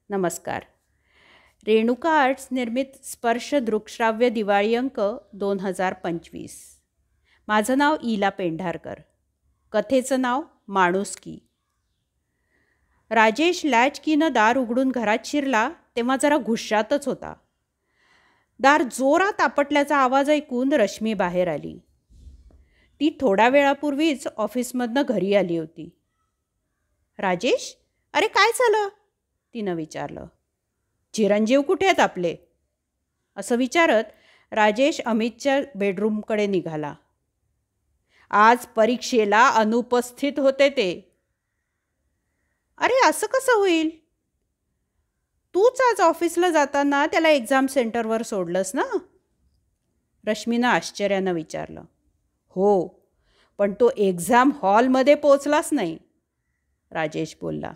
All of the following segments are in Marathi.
नमस्कार. रेणुका आर्ट्स निर्मित स्पर्श दृकश्राव्य दिवाळी अंक 2025. माझं नाव इला पेंढारकर. कथेचं नाव माणुसकी. राजेश लॅचकीनं दार उघडून घरात शिरला तेव्हा जरा घुशातच होता. दार जोरात आपटल्याचा आवाज ऐकून रश्मी बाहेर आली. ती थोड्या वेळापूर्वीच ऑफिसमधनं घरी आली होती. राजेश, अरे काय झालं? तिनं विचारलं. चिरंजीव कुठे आहेत आपले? असं विचारत राजेश अमितच्या बेडरूमकडे निघाला. आज परीक्षेला अनुपस्थित होते ते. अरे असं कसं होईल? तूच आज ऑफिसला जाताना त्याला एक्झाम सेंटरवर सोडलंस ना? रश्मीनं आश्चर्यानं विचारलं. हो, पण तो एक्झाम हॉलमध्ये पोचलाच नाही, राजेश बोलला.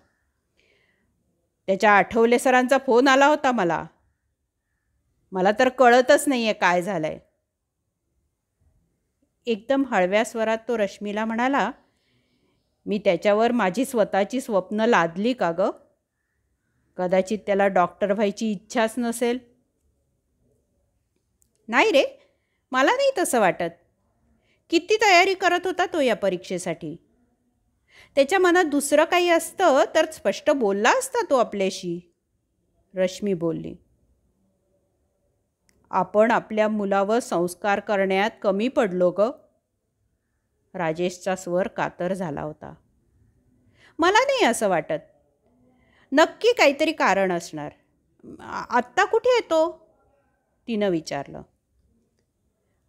त्याच्या आठवले सरांचा फोन आला होता मला तर कळतच नाही आहे काय झालं आहे. एकदम हळव्या स्वरात तो रश्मीला म्हणाला, मी त्याच्यावर माझी स्वतःची स्वप्न लादली का गं? कदाचित त्याला डॉक्टर व्हायची इच्छाच नसेल. नाही रे, मला नाही तसं वाटत. किती तयारी करत होता तो या परीक्षेसाठी. त्याच्या मनात दुसरं काही असतं तर स्पष्ट बोलला असता तो आपल्याशी, रश्मी बोलली. आपण आपल्या मुलावर संस्कार करण्यात कमी पडलो ग. राजेशचा स्वर कातर झाला होता. मला नाही असं वाटत. नक्की काहीतरी कारण असणार. आत्ता कुठे येतो? तिनं विचारलं.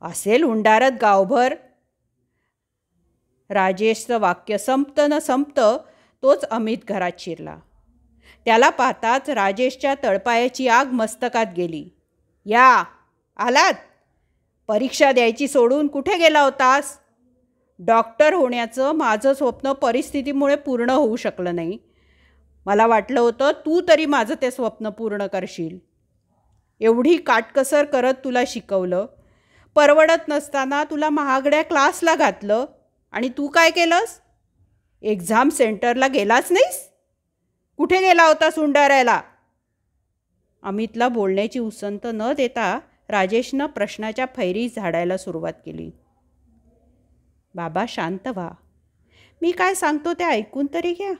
असेल हुंडारत गावभर. राजेशचं वाक्य संपतं न संपतं तोच अमित घरात शिरला. त्याला पाहताच राजेशच्या तळपायाची आग मस्तकात गेली. या आलात? परीक्षा द्यायची सोडून कुठे गेला होतास? डॉक्टर होण्याचं माझं स्वप्न परिस्थितीमुळे पूर्ण होऊ शकलं नाही. मला वाटलं होतं तू तरी माझं ते स्वप्न पूर्ण करशील. एवढी काटकसर करत तुला शिकवलं. परवडत नसताना तुला महागड्या क्लासला घातलं. आणि तू काय केलंस? एक्झाम सेंटरला गेलाच नाहीस? कुठे गेला होता सुंडारायला? अमितला बोलण्याची उसंत न देता राजेशनं प्रश्नाच्या फैरी झाडायला सुरुवात केली. बाबा शांत व्हा. मी काय सांगतो ते ऐकून तरी घ्या.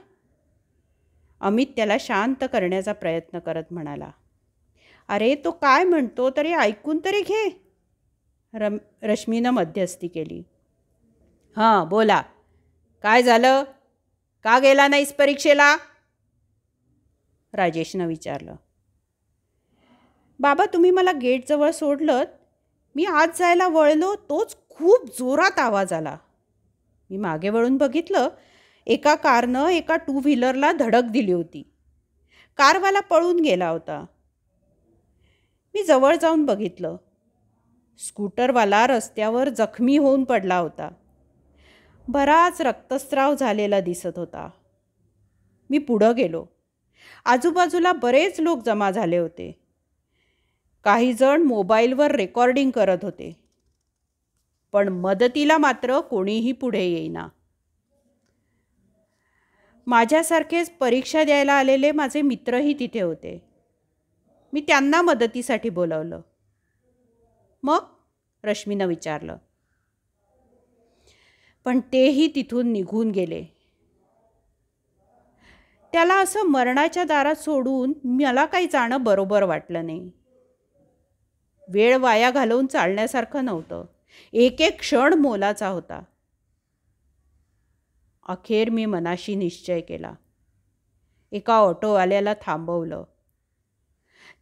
अमित त्याला शांत करण्याचा प्रयत्न करत म्हणाला. अरे तो काय म्हणतो तरी ऐकून तरी घे. रश्मीनं मध्यस्थी केली. हां बोला, काय झालं? का गेला नाहीस परीक्षेला? राजेशनं विचारलं. बाबा तुम्ही मला गेटजवळ सोडलं. मी आत जायला वळलो तोच खूप जोरात आवाज आला. मी मागे वळून बघितलं. एका कारनं एका टू व्हीलरला धडक दिली होती. कारवाला पळून गेला होता. मी जवळ जाऊन बघितलं. स्कूटरवाला रस्त्यावर जखमी होऊन पडला होता. बराच रक्तस्राव झालेला दिसत होता. मी पुढं गेलो. आजूबाजूला बरेच लोक जमा झाले होते. काही जण मोबाईलवर रेकॉर्डिंग करत होते. पण मदतीला मात्र कोणीही पुढे येईना. माझ्यासारखेच परीक्षा द्यायला आलेले माझे मित्रही तिथे होते. मी त्यांना मदतीसाठी बोलावलं. मग? रश्मीनं विचारलं. पण तेही तिथून निघून गेले. त्याला असं मरणाच्या दारात सोडून मला काही जाणं बरोबर वाटलं नाही. वेळ वाया घालवून चालण्यासारखं नव्हतं. एक एक क्षण मोलाचा होता. अखेर मी मनाशी निश्चय केला. एका ऑटोवाल्याला थांबवलं.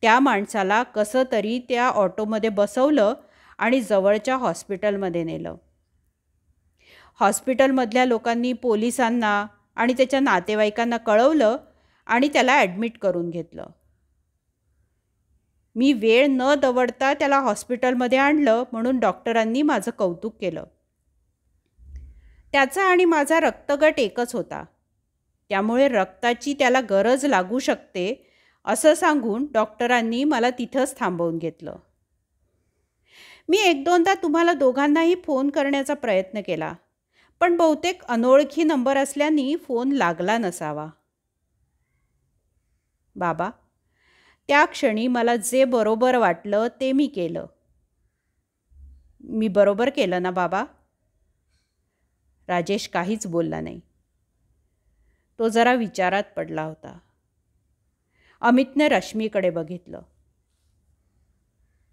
त्या माणसाला कसं तरी त्या ऑटोमध्ये बसवलं आणि जवळच्या हॉस्पिटलमध्ये नेलं. हॉस्पिटलमधल्या लोकांनी पोलिसांना आणि त्याच्या नातेवाईकांना कळवलं आणि त्याला ॲडमिट करून घेतलं. मी वेळ न दवडता त्याला हॉस्पिटलमध्ये आणलं म्हणून डॉक्टरांनी माझं कौतुक केलं. त्याचा आणि माझा रक्तगट एकच होता. त्यामुळे रक्ताची त्याला गरज लागू शकते असं सांगून डॉक्टरांनी मला तिथंच थांबवून घेतलं. मी एक दोनदा तुम्हाला दोघांनाही फोन करण्याचा प्रयत्न केला. पण बहुतेक अनोळखी नंबर असल्याने फोन लागला नसावा. बाबा त्या क्षणी मला जे बरोबर वाटलं ते मी केलं. मी बरोबर केलं ना बाबा? राजेश काहीच बोलला नाही. तो जरा विचारात पडला होता. अमितने रश्मीकडे बघितलं.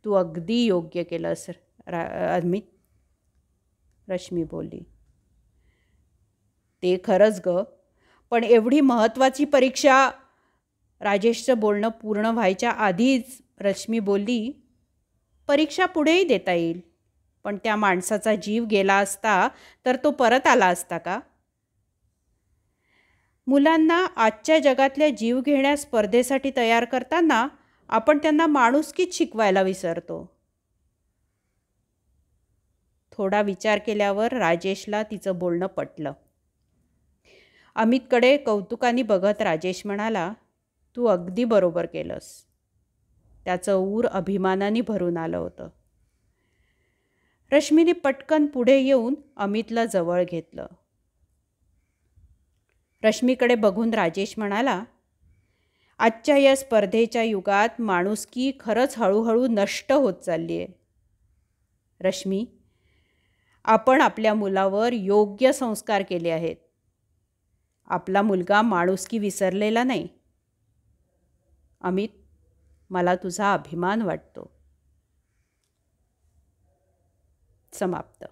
तू अगदी योग्य केलंस अमित, रश्मी बोलली. ते खरंच ग, पण एवढी महत्त्वाची परीक्षा. राजेशचं बोलणं पूर्ण व्हायच्या आधीच रश्मी बोलली, परीक्षा पुढेही देता येईल, पण त्या माणसाचा जीव गेला असता तर तो परत आला असता का? मुलांना आजच्या जगातल्या जीवघेण्या स्पर्धेसाठी तयार करताना आपण त्यांना माणुसकीच शिकवायला विसरतो. थोडा विचार केल्यावर राजेशला तिचं बोलणं पटलं. अमितकडे कौतुकाने बघत राजेश म्हणाला, तू अगदी बरोबर केलंस. त्याचं ऊर अभिमानाने भरून आलं होतं. रश्मीने पटकन पुढे येऊन अमितला जवळ घेतलं. रश्मीकडे बघून राजेश म्हणाला, आजच्या या स्पर्धेच्या युगात माणुसकी खरंच हळूहळू नष्ट होत चालली आहे. रश्मी, आपण आपल्या मुलावर योग्य संस्कार केले आहेत. आपला मुलगा माणुसकी विसरलेला नाही. अमित, मला तुझा अभिमान वाटतो. समाप्त.